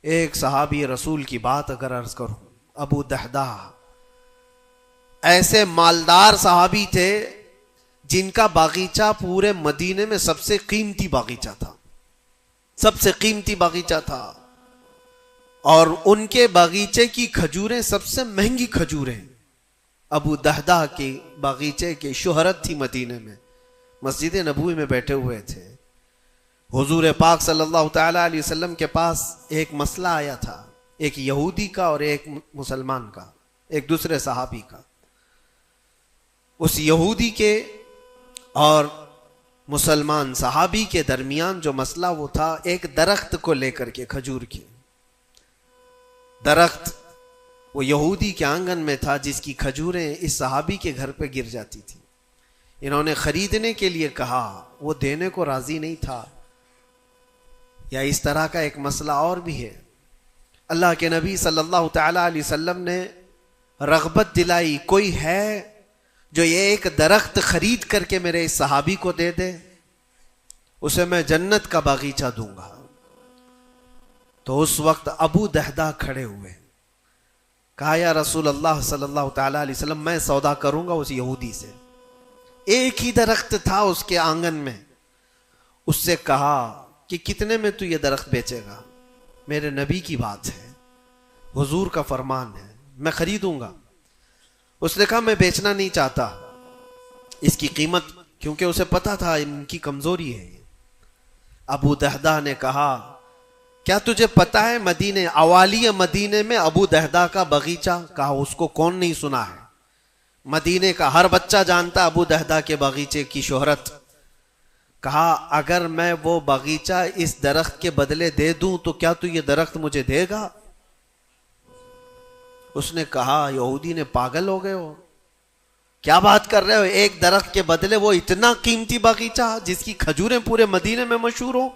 ایک صحابی رسول کی بات اگر عرض کروں، ابو دہدہ ایسے مالدار صحابی تھے جن کا باغیچہ پورے مدینے میں سب سے قیمتی باغیچہ تھا، سب سے قیمتی باغیچہ تھا، اور ان کے باغیچے کی کھجوریں سب سے مہنگی کھجوریں ابو دہدہ کے باغیچے کی شہرت تھی مدینے میں۔ مسجد نبوی میں بیٹھے ہوئے تھے، حضور پاک صلی اللہ تعالی علیہ وسلم کے پاس ایک مسئلہ آیا تھا، ایک یہودی کا اور ایک مسلمان کا، ایک دوسرے صحابی کا۔ اس یہودی کے اور مسلمان صحابی کے درمیان جو مسئلہ وہ تھا ایک درخت کو لے کر کے، کھجور کے درخت وہ یہودی کے آنگن میں تھا جس کی کھجوریں اس صحابی کے گھر پہ گر جاتی تھی۔ انہوں نے خریدنے کے لیے کہا، وہ دینے کو راضی نہیں تھا۔ یا اس طرح کا ایک مسئلہ اور بھی ہے، اللہ کے نبی صلی اللہ تعالی علیہ وسلم نے رغبت دلائی، کوئی ہے جو یہ ایک درخت خرید کر کے میرے اس صحابی کو دے دے، اسے میں جنت کا باغیچہ دوں گا۔ تو اس وقت ابو دہدہ کھڑے ہوئے، کہا یا رسول اللہ صلی اللہ تعالی علیہ وسلم، میں سودا کروں گا اس یہودی سے۔ ایک ہی درخت تھا اس کے آنگن میں۔ اس سے کہا کہ کتنے میں تو یہ درخت بیچے گا؟ میرے نبی کی بات ہے، حضور کا فرمان ہے، میں خریدوں گا۔ اس نے کہا میں بیچنا نہیں چاہتا اس کی قیمت، کیونکہ اسے پتا تھا ان کی کمزوری ہے۔ ابو دہدہ نے کہا کیا تجھے پتا ہے مدینے اوالی مدینے میں ابو دہدہ کا باغیچہ؟ کہا اس کو کون نہیں سنا ہے، مدینے کا ہر بچہ جانتا ابو دہدہ کے باغیچے کی شہرت۔ کہا اگر میں وہ باغیچہ اس درخت کے بدلے دے دوں تو کیا تو یہ درخت مجھے دے گا؟ اس نے کہا یہودی نے پاگل ہو گئے ہو، کیا بات کر رہے ہو؟ ایک درخت کے بدلے وہ اتنا قیمتی باغیچہ جس کی کھجوریں پورے مدینے میں مشہور ہوں؟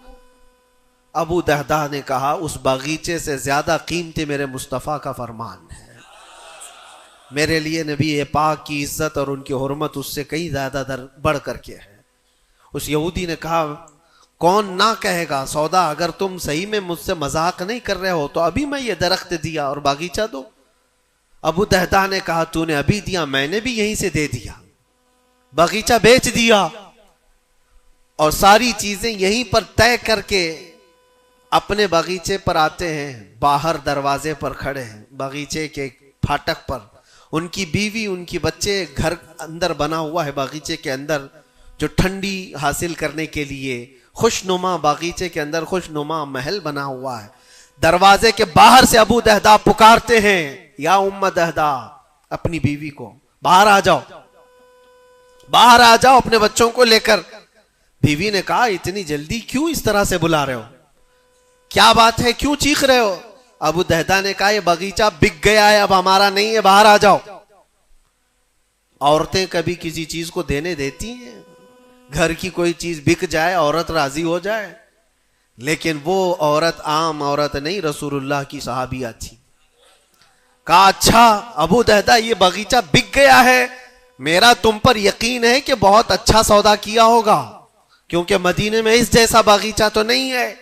ابو دہدہ نے کہا اس باغیچے سے زیادہ قیمتی میرے مصطفیٰ کا فرمان ہے، میرے لیے نبی پاک کی عزت اور ان کی حرمت اس سے کئی زیادہ بڑھ کر کے ہے۔ اس یہودی نے کہا کون نہ کہے گا سودا، اگر تم صحیح میں مجھ سے مذاق نہیں کر رہے ہو تو ابھی میں یہ درخت دیا اور باغیچہ دو۔ ابو دہدہ نے کہا تو نے ابھی دیا، میں نے بھی یہیں سے دے دیا، باغیچہ بیچ دیا اور ساری چیزیں یہیں پر طے کر کے اپنے باغیچے پر آتے ہیں۔ باہر دروازے پر کھڑے ہیں، باغیچے کے پھاٹک پر، ان کی بیوی ان کی بچے، گھر اندر بنا ہوا ہے باغیچے کے اندر جو ٹھنڈی حاصل کرنے کے لیے خوش نما، باغیچے کے اندر خوش نما محل بنا ہوا ہے۔ دروازے کے باہر سے ابو دہدہ پکارتے ہیں یا ام دہدہ، اپنی بیوی کو باہر آ جاؤ، باہر آ جاؤ اپنے بچوں کو لے کر۔ بیوی نے کہا اتنی جلدی کیوں اس طرح سے بلا رہے ہو، کیا بات ہے، کیوں چیخ رہے ہو؟ ابو دہدہ نے کہا یہ باغیچہ بک گیا ہے، اب ہمارا نہیں ہے، باہر آ جاؤ۔ عورتیں کبھی کسی چیز کو دینے دیتی ہیں؟ گھر کی کوئی چیز بک جائے عورت راضی ہو جائے، لیکن وہ عورت عام عورت نہیں، رسول اللہ کی صحابیہ تھی۔ کہا اچھا ابو دہدہ یہ باغیچہ بک گیا ہے، میرا تم پر یقین ہے کہ بہت اچھا سودا کیا ہوگا، کیونکہ مدینے میں اس جیسا باغیچہ تو نہیں ہے۔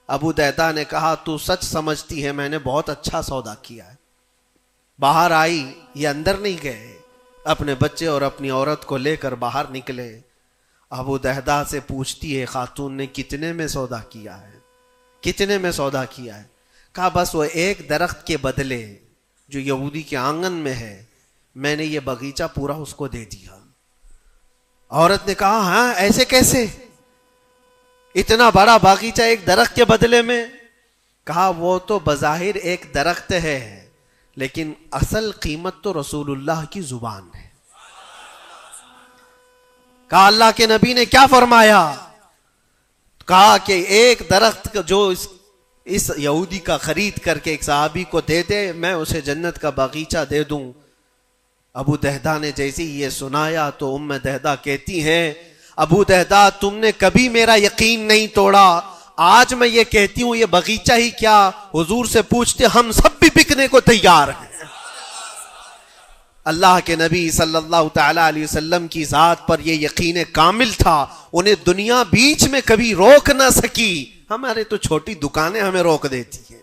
ابو دہدہ نے کہا تو سچ سمجھتی ہے میں نے بہت اچھا سودا کیا ہے۔ باہر آئی، یہ اندر نہیں گئے، اپنے بچے اور اپنی عورت کو لے کر باہر نکلے۔ ابو دہدہ سے پوچھتی ہے خاتون نے کتنے میں سودا کیا ہے، کتنے میں سودا کیا ہے؟ کہا بس وہ ایک درخت کے بدلے جو یہودی کے آنگن میں ہے میں نے یہ باغیچہ پورا اس کو دے دیا۔ عورت نے کہا ہاں ایسے کیسے، اتنا بڑا باغیچہ ایک درخت کے بدلے میں؟ کہا وہ تو بظاہر ایک درخت ہے لیکن اصل قیمت تو رسول اللہ کی زبان ہے۔ کہا اللہ کے نبی نے کیا فرمایا؟ کہا کہ ایک درخت جو اس یہودی کا خرید کر کے ایک صحابی کو دے دے میں اسے جنت کا باغیچہ دے دوں۔ ابو دہدہ نے جیسے یہ سنایا تو ام دہدہ کہتی ہیں ابو دہدہ تم نے کبھی میرا یقین نہیں توڑا، آج میں یہ کہتی ہوں یہ باغیچہ ہی کیا حضور سے پوچھتے ہم سب بھی بکنے کو تیار ہیں۔ اللہ کے نبی صلی اللہ تعالی علیہ وسلم کی ذات پر یہ یقین کامل تھا، انہیں دنیا بیچ میں کبھی روک نہ سکی۔ ہمارے تو چھوٹی دکانیں ہمیں روک دیتی ہیں،